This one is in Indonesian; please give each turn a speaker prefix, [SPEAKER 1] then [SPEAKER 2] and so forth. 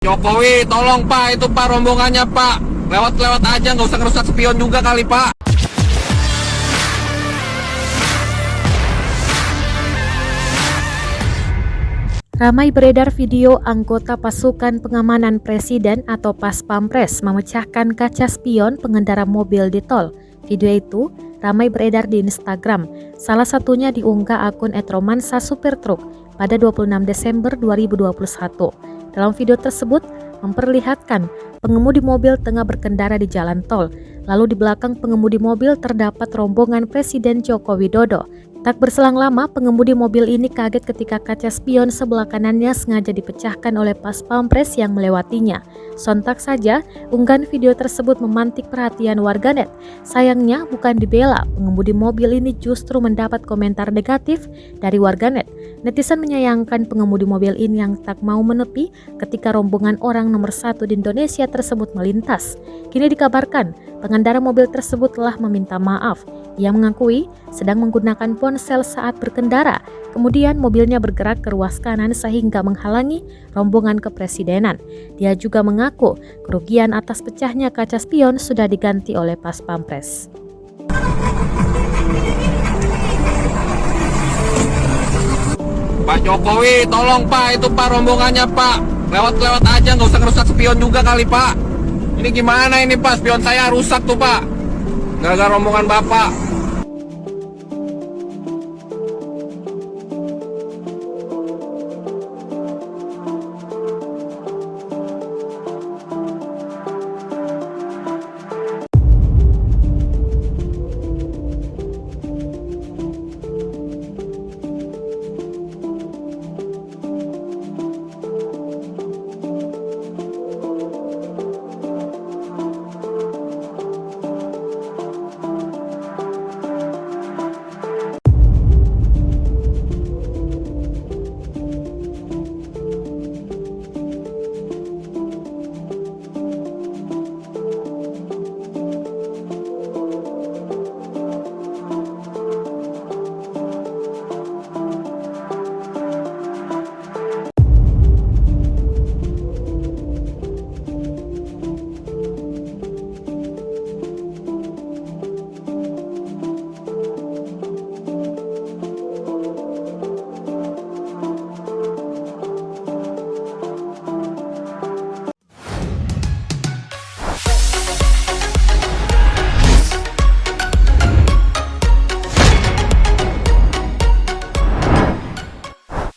[SPEAKER 1] Jokowi, tolong Pak, itu Pak rombongannya Pak. Lewat-lewat aja, nggak usah ngerusak spion juga kali Pak.
[SPEAKER 2] Ramai beredar video anggota pasukan pengamanan presiden atau Pas Pampres memecahkan kaca spion pengendara mobil di tol. Video itu ramai beredar di Instagram. Salah satunya diunggah akun @romansa supir truk pada 26 Desember 2021. Dalam video tersebut memperlihatkan pengemudi mobil tengah berkendara di jalan tol. Lalu di belakang pengemudi mobil terdapat rombongan Presiden Joko Widodo. Tak berselang lama, pengemudi mobil ini kaget ketika kaca spion sebelah kanannya sengaja dipecahkan oleh Pas Pampres yang melewatinya. Sontak saja, unggahan video tersebut memantik perhatian warganet. Sayangnya bukan dibela, pengemudi mobil ini justru mendapat komentar negatif dari warganet. Netizen menyayangkan pengemudi mobil ini yang tak mau menepi ketika rombongan orang nomor 1 di Indonesia tersebut melintas. Kini dikabarkan, pengendara mobil tersebut telah meminta maaf. Ia mengakui sedang menggunakan ponsel saat berkendara, kemudian mobilnya bergerak ke ruas kanan sehingga menghalangi rombongan kepresidenan. Dia juga mengaku kerugian atas pecahnya kaca spion sudah diganti oleh Pas Pampres.
[SPEAKER 1] Pak Jokowi, tolong Pak, itu Pak rombongannya Pak. Lewat-lewat aja, nggak usah ngerusak spion juga kali Pak. Ini gimana ini Pak, spion saya rusak tuh Pak, gara-gara rombongan Bapak.